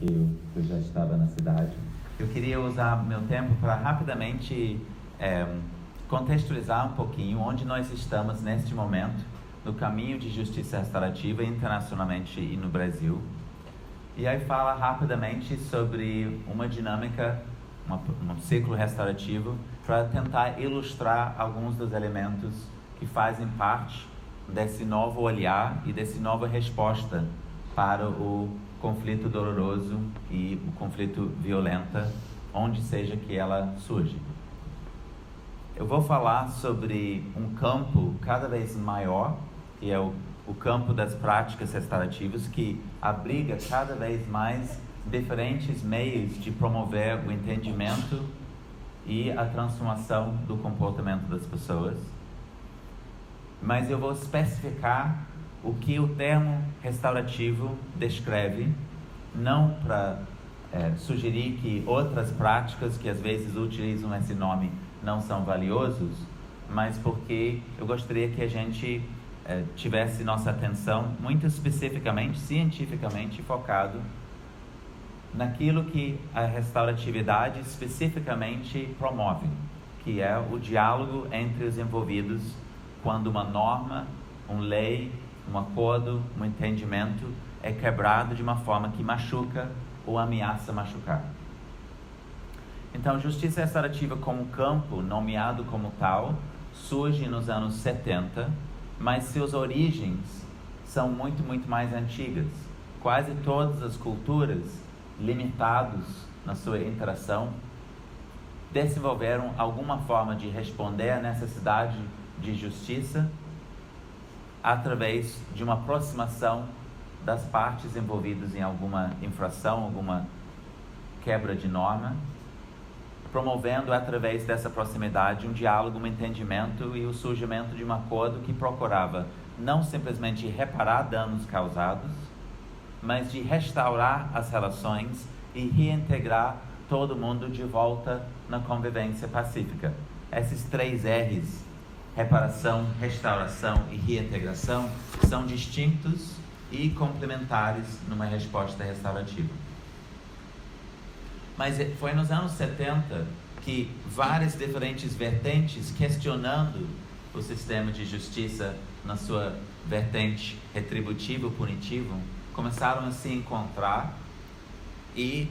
que eu já estava na cidade. Eu queria usar meu tempo para rapidamente contextualizar um pouquinho onde nós estamos neste momento no caminho de justiça restaurativa internacionalmente e no Brasil. E aí fala rapidamente sobre uma dinâmica, um ciclo restaurativo, para tentar ilustrar alguns dos elementos que fazem parte desse novo olhar e dessa nova resposta para o conflito doloroso e o conflito violento, onde seja que ela surge. Eu vou falar sobre um campo cada vez maior, que é o campo das práticas restaurativas, que abriga cada vez mais diferentes meios de promover o entendimento e a transformação do comportamento das pessoas. Mas eu vou especificar o que o termo restaurativo descreve, não para sugerir que outras práticas que às vezes utilizam esse nome não são valiosos, mas porque eu gostaria que a gente tivesse nossa atenção muito especificamente, cientificamente focado naquilo que a restauratividade especificamente promove, que é o diálogo entre os envolvidos quando uma norma, uma lei, um acordo, um entendimento é quebrado de uma forma que machuca ou ameaça machucar. Então, justiça restaurativa como campo, nomeado como tal, surge nos anos 70, mas suas origens são muito mais antigas. Quase todas as culturas, limitados na sua interação, desenvolveram alguma forma de responder à necessidade de justiça através de uma aproximação das partes envolvidas em alguma infração, alguma quebra de norma, promovendo através dessa proximidade um diálogo, um entendimento e o surgimento de um acordo que procurava não simplesmente reparar danos causados, mas de restaurar as relações e reintegrar todo mundo de volta na convivência pacífica. Esses 3 R's, reparação, restauração e reintegração, são distintos e complementares numa resposta restaurativa. Mas foi nos anos 70 que várias diferentes vertentes questionando o sistema de justiça na sua vertente retributivo-punitivo começaram a se encontrar e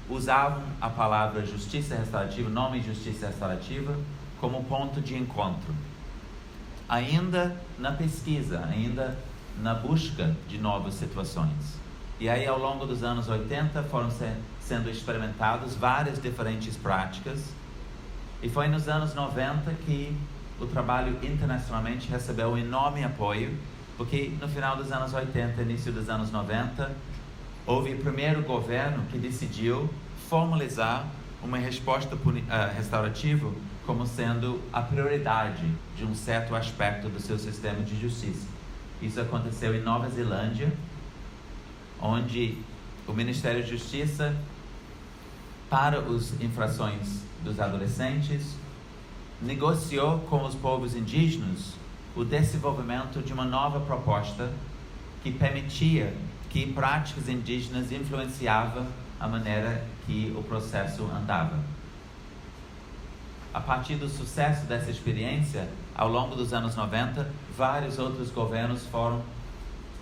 usavam a palavra justiça restaurativa, nome justiça restaurativa, como ponto de encontro. Ainda na pesquisa, ainda na busca de novas situações. E aí, ao longo dos anos 80, foram sendo experimentadas várias diferentes práticas. E foi nos anos 90 que o trabalho internacionalmente recebeu um enorme apoio, porque no final dos anos 80, início dos anos 90, houve o primeiro governo que decidiu formalizar uma resposta restaurativa como sendo a prioridade de um certo aspecto do seu sistema de justiça. Isso aconteceu em Nova Zelândia, onde o Ministério da Justiça, para as infrações dos adolescentes, negociou com os povos indígenas o desenvolvimento de uma nova proposta que permitia que práticas indígenas influenciavam a maneira que o processo andava. A partir do sucesso dessa experiência, ao longo dos anos 90, vários outros governos foram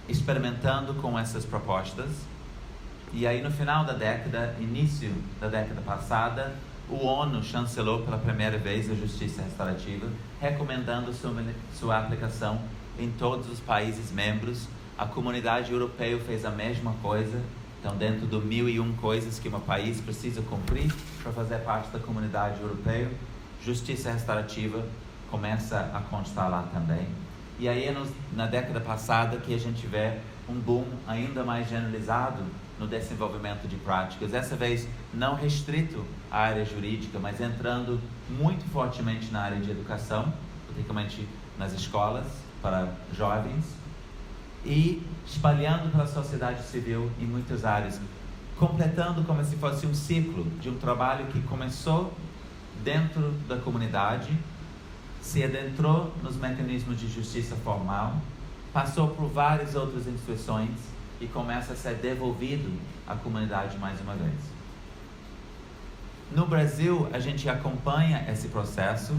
experimentando com essas propostas. E aí, no final da década, início da década passada, o ONU chancelou pela primeira vez a justiça restaurativa, recomendando sua aplicação em todos os países membros. A comunidade europeia fez a mesma coisa. Então, dentro do 1001 coisas que um país precisa cumprir para fazer parte da comunidade europeia, justiça restaurativa começa a constar lá também. E aí é na década passada que a gente vê um boom ainda mais generalizado no desenvolvimento de práticas, dessa vez não restrito à área jurídica, mas entrando muito fortemente na área de educação, particularmente nas escolas para jovens, e espalhando pela sociedade civil em muitas áreas, completando como se fosse um ciclo de um trabalho que começou dentro da comunidade, se adentrou nos mecanismos de justiça formal, passou por várias outras instituições e começa a ser devolvido à comunidade mais uma vez. No Brasil, a gente acompanha esse processo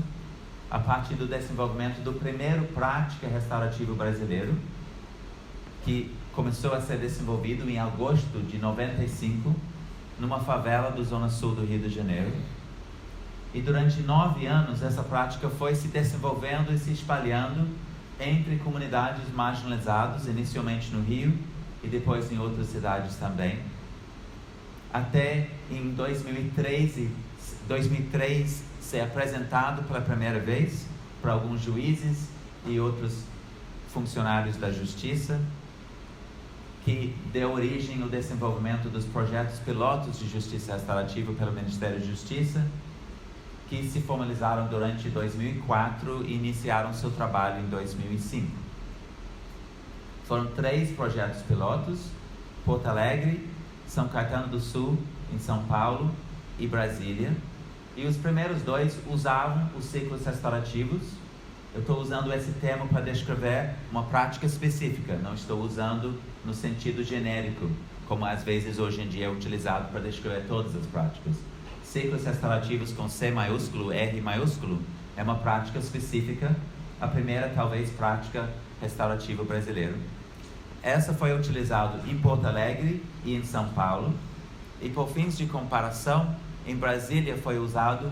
a partir do desenvolvimento do primeiro prática restaurativo brasileiro, que começou a ser desenvolvido em agosto de 95, numa favela do Zona Sul do Rio de Janeiro. E durante 9 anos, essa prática foi se desenvolvendo e se espalhando entre comunidades marginalizadas, inicialmente no Rio e depois em outras cidades também. Até em 2003 ser apresentado pela primeira vez para alguns juízes e outros funcionários da justiça, que deu origem ao desenvolvimento dos projetos pilotos de justiça restaurativa pelo Ministério da Justiça, que se formalizaram durante 2004 e iniciaram seu trabalho em 2005. Foram 3 projetos pilotos: Porto Alegre, São Caetano do Sul, em São Paulo, e Brasília. E os primeiros 2 usavam os ciclos restaurativos. Eu estou usando esse termo para descrever uma prática específica, não estou usando no sentido genérico, como às vezes hoje em dia é utilizado para descrever todas as práticas. Ciclos restaurativos com C maiúsculo, R maiúsculo, é uma prática específica, a primeira talvez prática restaurativa brasileira. Essa foi utilizada em Porto Alegre e em São Paulo, e por fins de comparação, em Brasília foi usado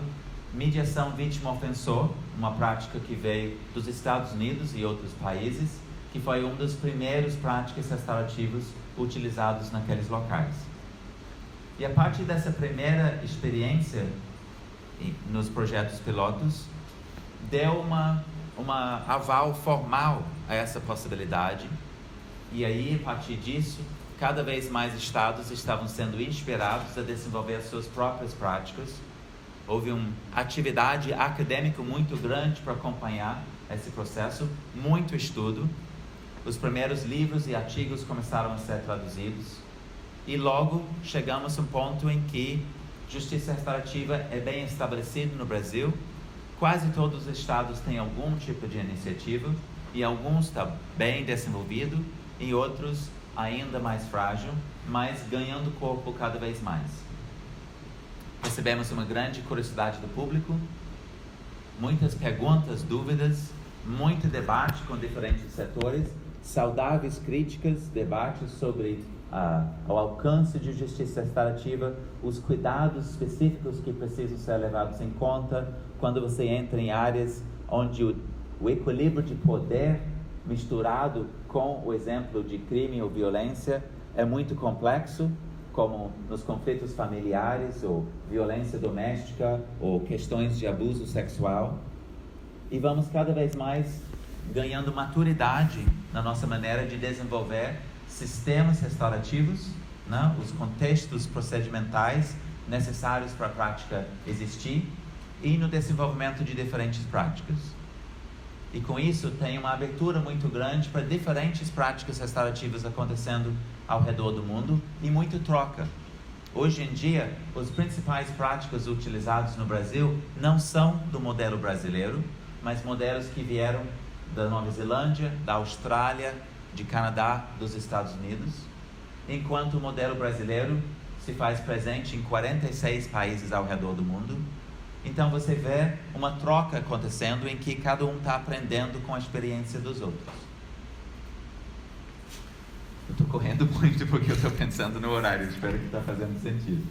mediação vítima-ofensor, uma prática que veio dos Estados Unidos e outros países, que foi um dos primeiros práticas restaurativas utilizados naqueles locais. E a partir dessa primeira experiência nos projetos pilotos, deu uma aval formal a essa possibilidade. E aí, a partir disso, cada vez mais estados estavam sendo inspirados a desenvolver as suas próprias práticas. Houve uma atividade acadêmica muito grande para acompanhar esse processo, muito estudo. Os primeiros livros e artigos começaram a ser traduzidos. E logo chegamos a um ponto em que justiça restaurativa é bem estabelecida no Brasil. Quase todos os estados têm algum tipo de iniciativa, e alguns está bem desenvolvido, e outros ainda mais frágil, mas ganhando corpo cada vez mais. Recebemos uma grande curiosidade do público, muitas perguntas, dúvidas, muito debate com diferentes setores, saudáveis críticas, debates sobre o alcance de justiça restaurativa, os cuidados específicos que precisam ser levados em conta quando você entra em áreas onde o equilíbrio de poder misturado com o exemplo de crime ou violência é muito complexo, como nos conflitos familiares, ou violência doméstica, ou questões de abuso sexual. E vamos cada vez mais ganhando maturidade na nossa maneira de desenvolver sistemas restaurativos, né? Os contextos procedimentais necessários para a prática existir, e no desenvolvimento de diferentes práticas. E com isso tem uma abertura muito grande para diferentes práticas restaurativas acontecendo ao redor do mundo, e muito troca. Hoje em dia, as principais práticas utilizadas no Brasil não são do modelo brasileiro, mas modelos que vieram da Nova Zelândia, da Austrália, de Canadá, dos Estados Unidos, enquanto o modelo brasileiro se faz presente em 46 países ao redor do mundo. Então você vê uma troca acontecendo em que cada um está aprendendo com a experiência dos outros. Eu estou correndo muito porque eu estou pensando no horário, espero que está fazendo sentido.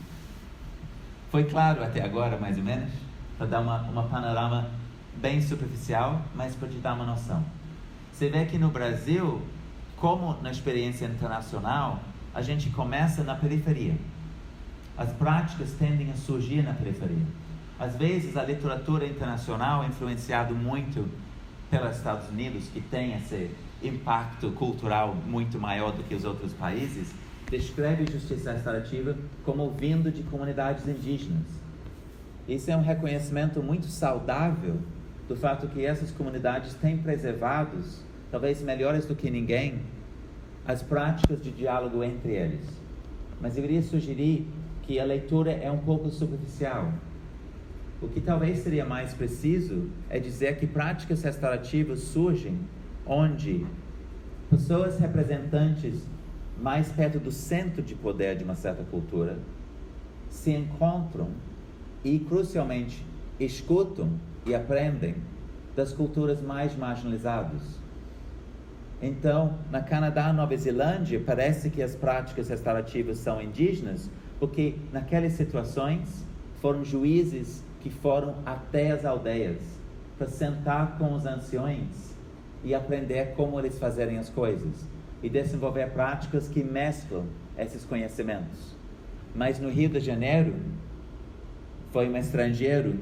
Foi claro até agora, mais ou menos? Para dar uma panorama bem superficial, mas para te dar uma noção. Você vê que no Brasil, como na experiência internacional, a gente começa na periferia. As práticas tendem a surgir na periferia. Às vezes, a literatura internacional, influenciada muito pelos Estados Unidos, que tem esse impacto cultural muito maior do que os outros países, descreve a justiça restaurativa como vindo de comunidades indígenas. Isso é um reconhecimento muito saudável do fato que essas comunidades têm preservado, talvez melhores do que ninguém, as práticas de diálogo entre eles. Mas eu iria sugerir que a leitura é um pouco superficial. O que talvez seria mais preciso é dizer que práticas restaurativas surgem onde pessoas representantes mais perto do centro de poder de uma certa cultura, se encontram e, crucialmente, escutam e aprendem das culturas mais marginalizadas. Então, na Canadá, Nova Zelândia, parece que as práticas restaurativas são indígenas, porque naquelas situações foram juízes que foram até as aldeias para sentar com os anciões e aprender como eles fazerem as coisas e desenvolver práticas que mesclam esses conhecimentos. Mas no Rio de Janeiro, foi um estrangeiro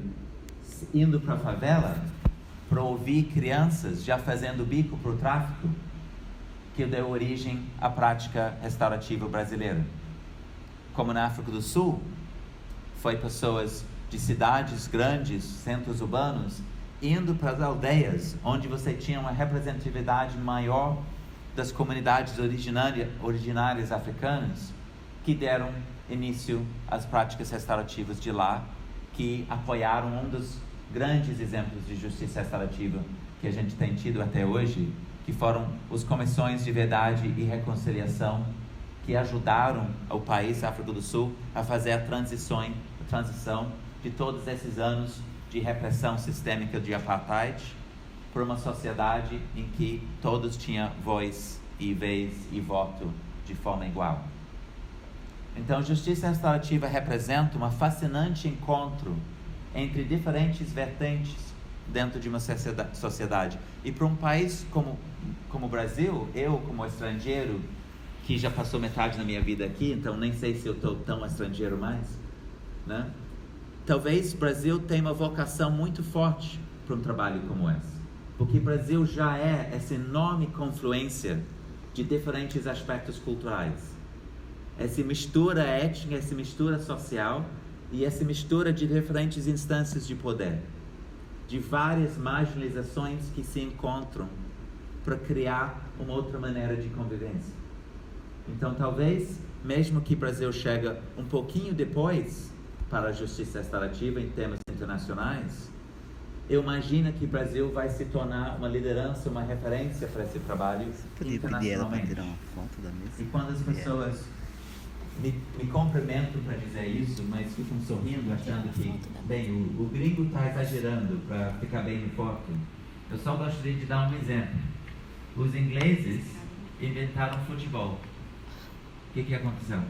indo para a favela para ouvir crianças já fazendo bico para o tráfico que deu origem à prática restaurativa brasileira. Como na África do Sul, foi pessoas de cidades grandes, centros urbanos, indo para as aldeias, onde você tinha uma representatividade maior das comunidades originárias africanas, que deram início às práticas restaurativas de lá, que apoiaram um dos grandes exemplos de justiça restaurativa que a gente tem tido até hoje, que foram os comissões de verdade e reconciliação, que ajudaram o país, a África do Sul, a fazer a transição de todos esses anos de repressão sistêmica de apartheid para uma sociedade em que todos tinham voz e vez e voto de forma igual. Então, justiça restaurativa representa um fascinante encontro entre diferentes vertentes dentro de uma sociedade. E para um país como o Brasil, eu como estrangeiro, que já passou metade da minha vida aqui, então nem sei se eu estou tão estrangeiro mais, né? Talvez o Brasil tenha uma vocação muito forte para um trabalho como esse, porque o Brasil já é essa enorme confluência de diferentes aspectos culturais, essa mistura étnica, essa mistura social e essa mistura de diferentes instâncias de poder, de várias marginalizações que se encontram para criar uma outra maneira de convivência. Então, talvez, mesmo que o Brasil chegue um pouquinho depois para a justiça restaurativa em termos internacionais, eu imagino que o Brasil vai se tornar uma liderança, uma referência para esse trabalho internacionalmente. E quando as pessoas me cumprimentam para dizer isso, mas ficam sorrindo, achando que, bem, o gringo está exagerando para ficar bem no foco, eu só gostaria de dar um exemplo. Os ingleses inventaram futebol. O que aconteceu?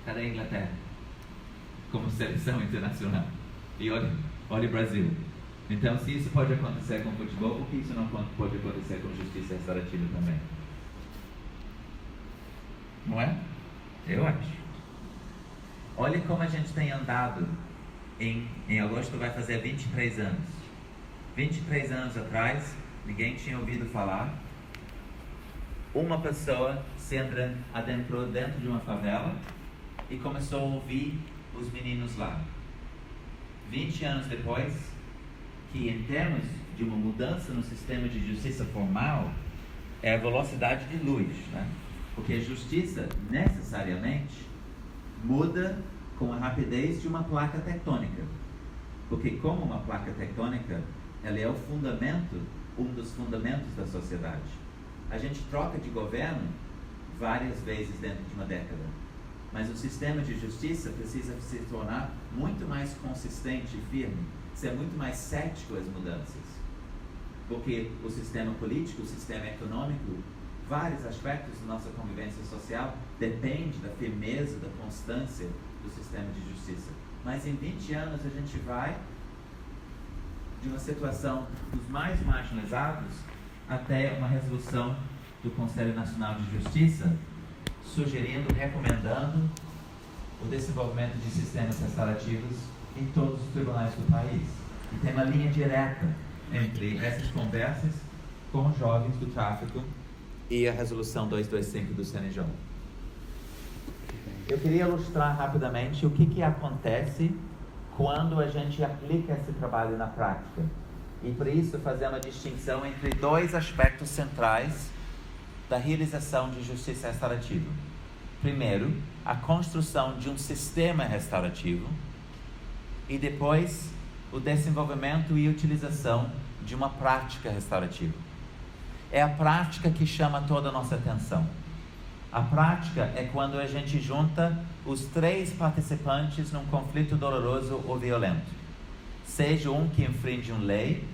Cadê a Inglaterra como seleção internacional? E olha o Brasil. Então, se isso pode acontecer com futebol, por que isso não pode acontecer com justiça restaurativa também? Não é? Eu acho. Olha como a gente tem andado. Em agosto vai fazer 23 anos. 23 anos atrás, ninguém tinha ouvido falar. Uma pessoa se adentrou dentro de uma favela e começou a ouvir os meninos lá. 20 anos depois, que em termos de uma mudança no sistema de justiça formal, é a velocidade de luz, né? Porque a justiça necessariamente muda com a rapidez de uma placa tectônica. Porque como uma placa tectônica, ela é o fundamento, um dos fundamentos da sociedade. A gente troca de governo várias vezes dentro de uma década, mas o sistema de justiça precisa se tornar muito mais consistente e firme, ser muito mais cético às mudanças, porque o sistema político, o sistema econômico, vários aspectos da nossa convivência social depende da firmeza, da constância do sistema de justiça. Mas em 20 anos a gente vai de uma situação dos mais marginalizados até uma resolução do Conselho Nacional de Justiça sugerindo, recomendando o desenvolvimento de sistemas restaurativos em todos os tribunais do país. E tem uma linha direta entre essas conversas com os jovens do tráfico e a resolução 225 do CNJ. Eu queria ilustrar rapidamente o que acontece quando a gente aplica esse trabalho na prática. E por isso fazer uma distinção entre dois aspectos centrais da realização de justiça restaurativa. Primeiro, a construção de um sistema restaurativo e depois o desenvolvimento e utilização de uma prática restaurativa. É a prática que chama toda a nossa atenção. A prática é quando a gente junta os 3 participantes num conflito doloroso ou violento. Seja um que infringe uma lei,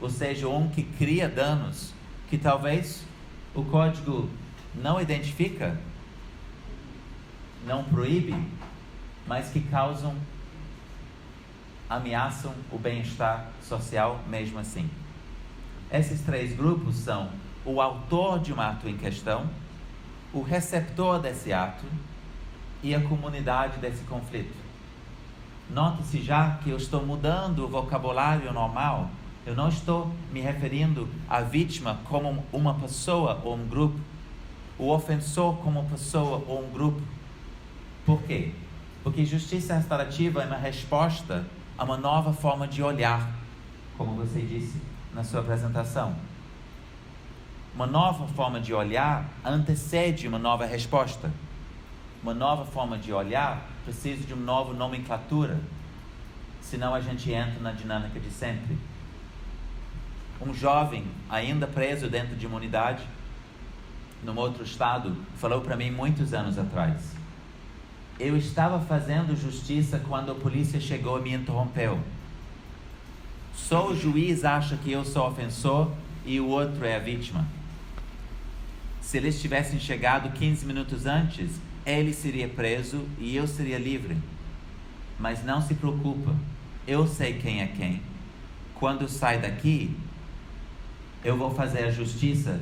ou seja um que cria danos que talvez o código não identifica, não proíbe, mas que ameaçam o bem-estar social mesmo assim. Esses 3 grupos são o autor de um ato em questão, o receptor desse ato e a comunidade desse conflito. Note-se já que eu estou mudando o vocabulário normal. Eu não estou me referindo à vítima como uma pessoa ou um grupo, o ofensor como pessoa ou um grupo. Por quê? Porque justiça restaurativa é uma resposta a uma nova forma de olhar, como você disse na sua apresentação. Uma nova forma de olhar antecede uma nova resposta. Uma nova forma de olhar precisa de uma nova nomenclatura, senão a gente entra na dinâmica de sempre. Um jovem ainda preso dentro de uma unidade, num outro estado, falou para mim muitos anos atrás: eu estava fazendo justiça quando a polícia chegou e me interrompeu. Só o juiz acha que eu sou ofensor e o outro é a vítima. Se eles tivessem chegado 15 minutos antes, ele seria preso e eu seria livre. Mas não se preocupa, eu sei quem é quem. Quando sai daqui, eu vou fazer a justiça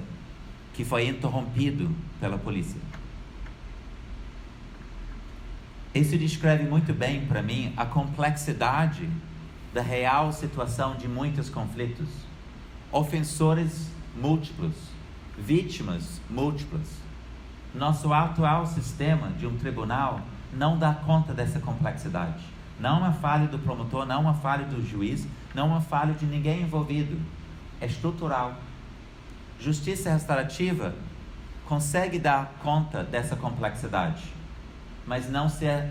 que foi interrompido pela polícia. Isso descreve muito bem para mim a complexidade da real situação de muitos conflitos. Ofensores múltiplos, vítimas múltiplas. Nosso atual sistema de um tribunal não dá conta dessa complexidade. Não é uma falha do promotor, não é uma falha do juiz, não é uma falha de ninguém envolvido. É estrutural. Justiça restaurativa consegue dar conta dessa complexidade, mas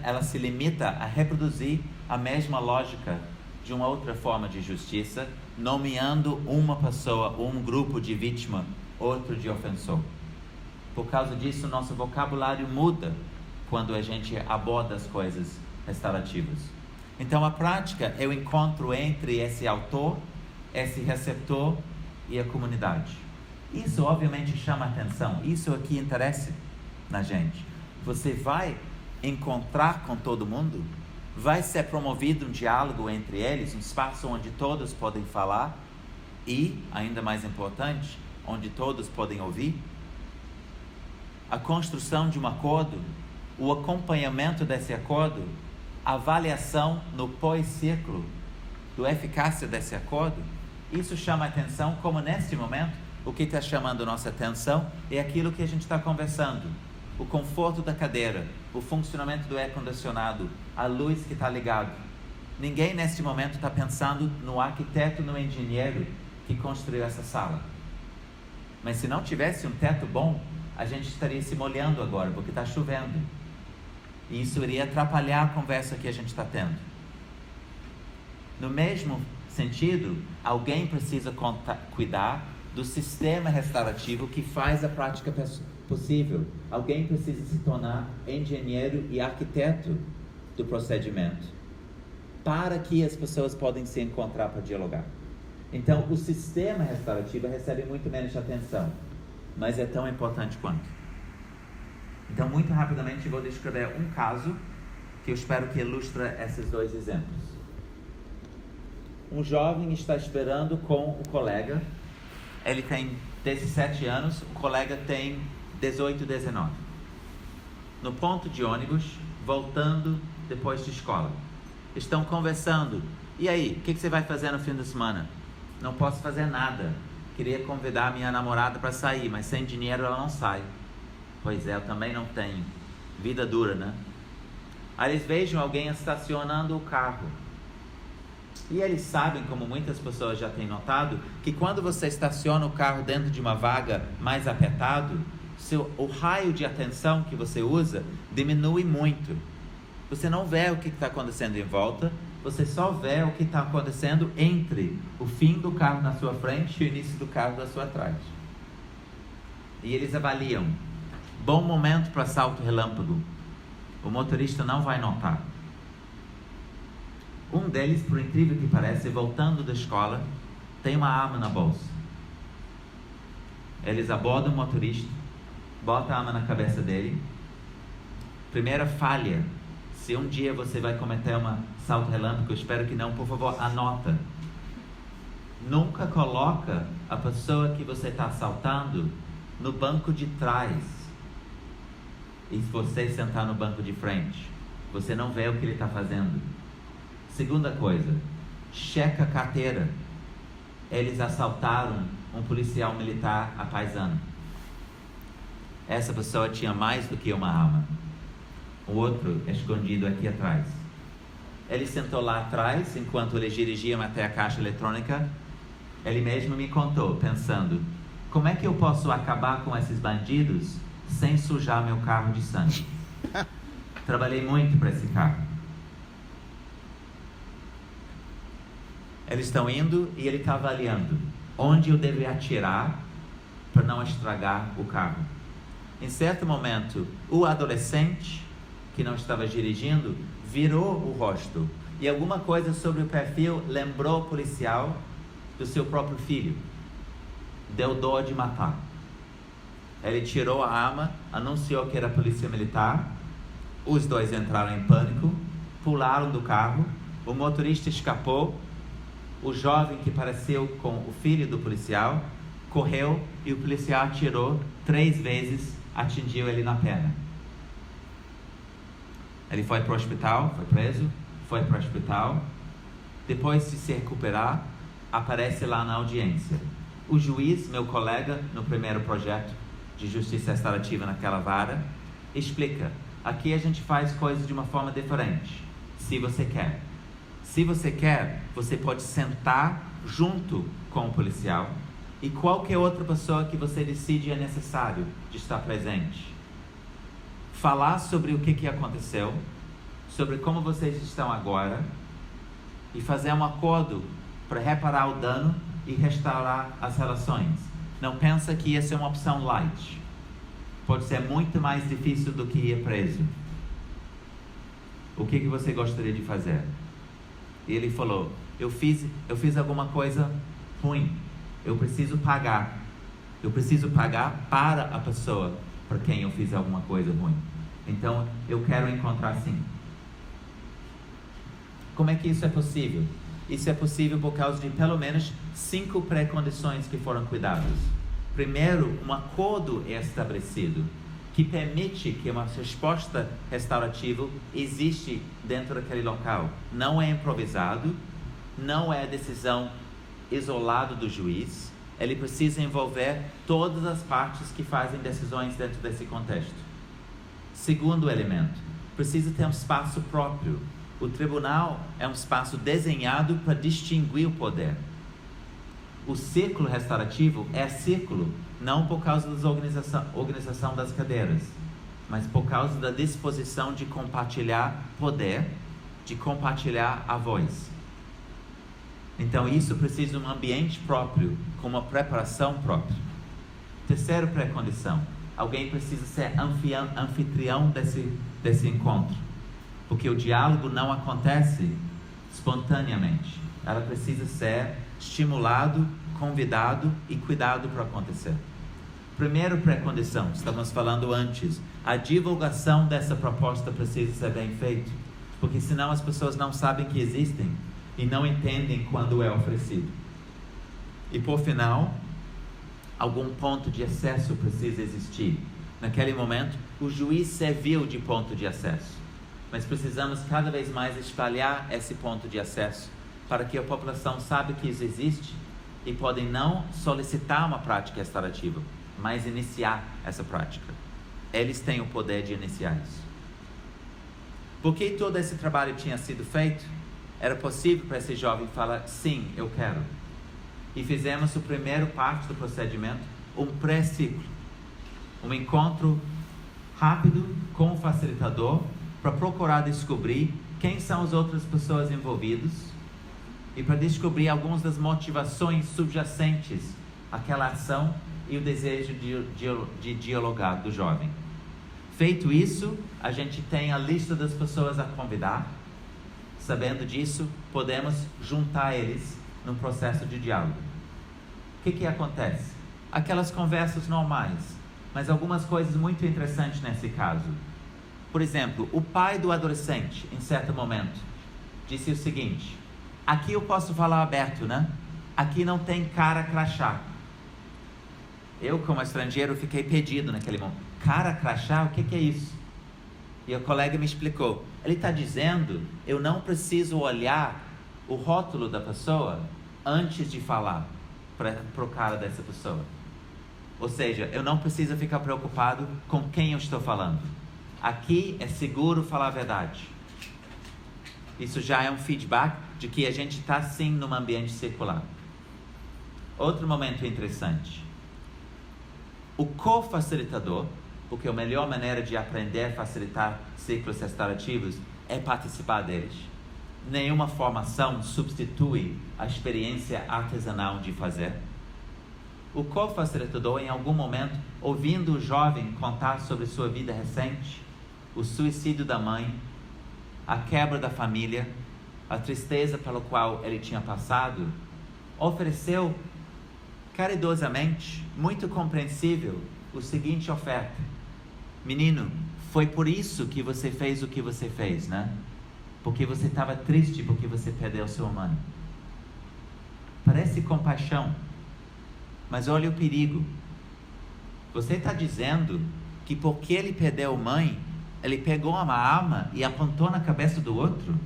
ela se limita a reproduzir a mesma lógica de uma outra forma de justiça, nomeando uma pessoa ou um grupo de vítima, outro de ofensor. Por causa disso, nosso vocabulário muda quando a gente aborda as coisas restaurativas. Então, a prática é o encontro entre esse autor, esse receptor e a comunidade. Isso, obviamente, chama atenção. Isso aqui interessa na gente. Você vai encontrar com todo mundo, vai ser promovido um diálogo entre eles, um espaço onde todos podem falar e, ainda mais importante, onde todos podem ouvir. A construção de um acordo, o acompanhamento desse acordo, a avaliação no pós-ciclo da eficácia desse acordo, isso chama atenção, como neste momento, o que está chamando nossa atenção é aquilo que a gente está conversando. O conforto da cadeira, o funcionamento do ar-condicionado, a luz que está ligada. Ninguém neste momento está pensando no arquiteto, no engenheiro que construiu essa sala. Mas se não tivesse um teto bom, a gente estaria se molhando agora, porque está chovendo. E isso iria atrapalhar a conversa que a gente está tendo. No mesmo sentido, alguém precisa cuidar do sistema restaurativo que faz a prática possível. Alguém precisa se tornar engenheiro e arquiteto do procedimento, para que as pessoas possam se encontrar para dialogar. Então, o sistema restaurativo recebe muito menos atenção, mas é tão importante quanto. Então, muito rapidamente, vou descrever um caso que eu espero que ilustre esses 2 exemplos. Um jovem está esperando com o colega. Ele tem 17 anos, o colega tem 18, 19. No ponto de ônibus, voltando depois de escola. Estão conversando. E aí, o que você vai fazer no fim de semana? Não posso fazer nada. Queria convidar a minha namorada para sair, mas sem dinheiro ela não sai. Pois é, eu também não tenho. Vida dura, né? Aí eles vejam alguém estacionando o carro. E eles sabem, como muitas pessoas já têm notado, que quando você estaciona o carro dentro de uma vaga mais apertado, o raio de atenção que você usa diminui muito. Você não vê o que está acontecendo em volta, você só vê o que está acontecendo entre o fim do carro na sua frente e o início do carro da sua trás. E eles avaliam: Bom momento para assalto relâmpago. O motorista não vai notar. Um deles, por incrível que pareça, voltando da escola, tem uma arma na bolsa. Eles abordam o motorista, botam a arma na cabeça dele. Primeira falha: se um dia você vai cometer um assalto relâmpago, espero que não, por favor, anota. Nunca coloca a pessoa que você está assaltando no banco de trás. E se você sentar no banco de frente, você não vê o que ele está fazendo. Segunda coisa, checa a carteira. Eles assaltaram um policial militar à paisana. Essa pessoa tinha mais do que uma arma. O outro escondido aqui atrás. Ele sentou lá atrás, enquanto eles dirigiam até a caixa eletrônica. Ele mesmo me contou, pensando: como é que eu posso acabar com esses bandidos sem sujar meu carro de sangue? Trabalhei muito para esse carro. Eles estão indo e ele está avaliando onde eu deveria atirar para não estragar o carro. Em certo momento, o adolescente que não estava dirigindo virou o rosto e alguma coisa sobre o perfil lembrou o policial do seu próprio filho. Deu dó de matar. Ele tirou a arma, anunciou que era polícia militar. Os dois entraram em pânico, pularam do carro, o motorista escapou. O jovem que pareceu com o filho do policial correu e o policial atirou 3 vezes, atingiu ele na perna. Ele foi para o hospital, foi preso, foi para o hospital. Depois de se recuperar, aparece lá na audiência. O juiz, meu colega no primeiro projeto de justiça restaurativa naquela vara, explica: aqui a gente faz coisas de uma forma diferente, se você quer. Se você quer, você pode sentar junto com o policial e qualquer outra pessoa que você decide é necessário de estar presente. Falar sobre o que aconteceu, sobre como vocês estão agora e fazer um acordo para reparar o dano e restaurar as relações. Não pensa que ia ser uma opção light. Pode ser muito mais difícil do que ir preso. O que você gostaria de fazer? E ele falou: eu fiz alguma coisa ruim. Eu preciso pagar. Eu preciso pagar para a pessoa para quem eu fiz alguma coisa ruim. Então, eu quero encontrar sim. Como é que isso é possível? Isso é possível por causa de pelo menos 5 pré-condições que foram cuidadas. Primeiro, um acordo é estabelecido que permite que uma resposta restaurativa existe dentro daquele local. Não é improvisado, não é decisão isolada do juiz. Ele precisa envolver todas as partes que fazem decisões dentro desse contexto. Segundo elemento, precisa ter um espaço próprio. O tribunal é um espaço desenhado para distinguir o poder. O círculo restaurativo é círculo não por causa da organização das cadeiras, mas por causa da disposição de compartilhar poder, de compartilhar a voz. Então isso precisa de um ambiente próprio, com uma preparação própria. Terceira pré-condição: alguém precisa ser anfitrião desse encontro, porque o diálogo não acontece espontaneamente. Ela precisa ser estimulado, convidado e cuidado para acontecer. Primeira pré-condição, estamos falando antes, a divulgação dessa proposta precisa ser bem feita, porque senão as pessoas não sabem que existem e não entendem quando é oferecido. E por final, algum ponto de acesso precisa existir. Naquele momento, o juiz serviu de ponto de acesso, mas precisamos cada vez mais espalhar esse ponto de acesso para que a população saiba que isso existe e podem não solicitar uma prática restaurativa, mas iniciar essa prática. Eles têm o poder de iniciar isso. Por que todo esse trabalho tinha sido feito? Era possível para esse jovem falar: sim, eu quero. E fizemos o primeiro parte do procedimento, um pré-ciclo. Um encontro rápido com o facilitador para procurar descobrir quem são as outras pessoas envolvidas e para descobrir algumas das motivações subjacentes àquela ação e o desejo de dialogar do jovem. Feito isso, a gente tem a lista das pessoas a convidar. Sabendo disso, podemos juntar eles num processo de diálogo. O que acontece? Aquelas conversas normais, mas algumas coisas muito interessantes nesse caso. Por exemplo, o pai do adolescente, em certo momento, disse o seguinte: aqui eu posso falar aberto, né? Aqui não tem cara crachá. Eu, como estrangeiro, fiquei perdido naquele momento. Cara crachá? O que é isso? E o colega me explicou. Ele está dizendo, eu não preciso olhar o rótulo da pessoa antes de falar para o cara dessa pessoa. Ou seja, eu não preciso ficar preocupado com quem eu estou falando. Aqui é seguro falar a verdade. Isso já é um feedback de que a gente está sim num ambiente circular. Outro momento interessante. O co-facilitador, porque a melhor maneira de aprender a facilitar ciclos restaurativos é participar deles. Nenhuma formação substitui a experiência artesanal de fazer. O co-facilitador, em algum momento, ouvindo o jovem contar sobre sua vida recente, o suicídio da mãe, a quebra da família, a tristeza pela qual ele tinha passado, ofereceu caridosamente, muito compreensível, o seguinte oferta: menino, foi por isso que você fez o que você fez, né? Porque você estava triste porque você perdeu sua mãe. Parece compaixão, mas olha o perigo. Você está dizendo que porque ele perdeu a mãe, ele pegou uma arma e apontou na cabeça do outro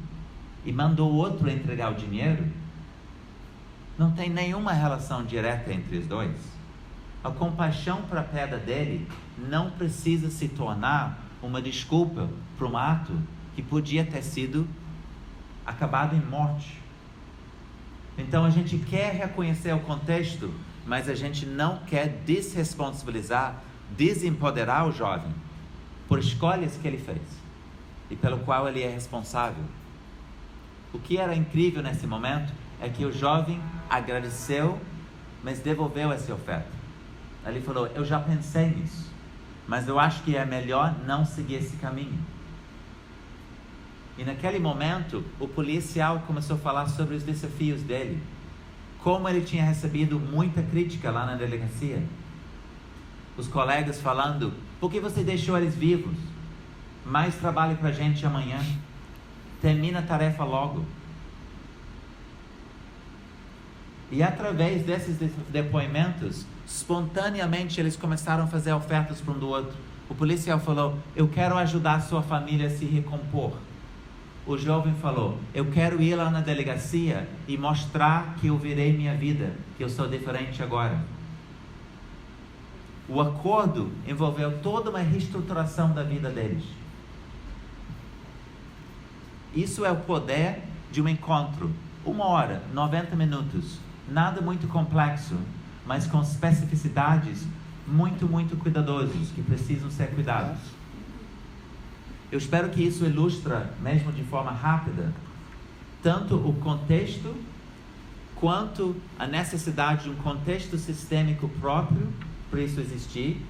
e mandou o outro entregar o dinheiro? Não tem nenhuma relação direta entre os dois. A compaixão para a perda dele não precisa se tornar uma desculpa para um ato que podia ter sido acabado em morte. Então a gente quer reconhecer o contexto, mas a gente não quer desresponsabilizar, desempoderar o jovem por escolhas que ele fez e pelo qual ele é responsável. O que era incrível nesse momento é que o jovem agradeceu, mas devolveu essa oferta. Ele falou: eu já pensei nisso, mas eu acho que é melhor não seguir esse caminho. E naquele momento, o policial começou a falar sobre os desafios dele, como ele tinha recebido muita crítica lá na delegacia. Os colegas falando: por que você deixou eles vivos? Mais trabalho pra gente amanhã. Termina a tarefa logo. E através desses depoimentos, espontaneamente eles começaram a fazer ofertas para um do outro. O policial falou: eu quero ajudar a sua família a se recompor. O jovem falou: eu quero ir lá na delegacia e mostrar que eu virei minha vida, que eu sou diferente agora. O acordo envolveu toda uma reestruturação da vida deles. Isso é o poder de um encontro. 1 hora, 90 minutos. Nada muito complexo, mas com especificidades muito, muito cuidadosas, que precisam ser cuidados. Eu espero que isso ilustra, mesmo de forma rápida, tanto o contexto, quanto a necessidade de um contexto sistêmico próprio para isso existir,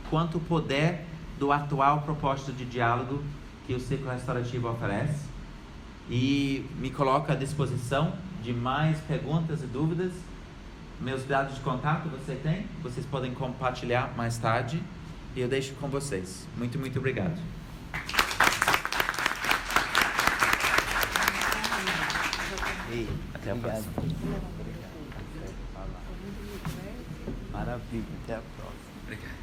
quanto o poder do atual proposta de diálogo que o ciclo restaurativo oferece. E me coloco à disposição de mais perguntas e dúvidas. Meus dados de contato você tem, vocês podem compartilhar mais tarde e eu deixo com vocês. Muito, muito obrigado. E até a próxima. Maravilha, até a próxima. Obrigado.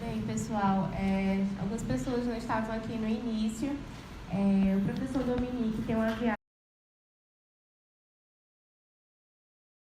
Bem, pessoal, algumas pessoas não estavam aqui no início. O professor Dominique tem uma viagem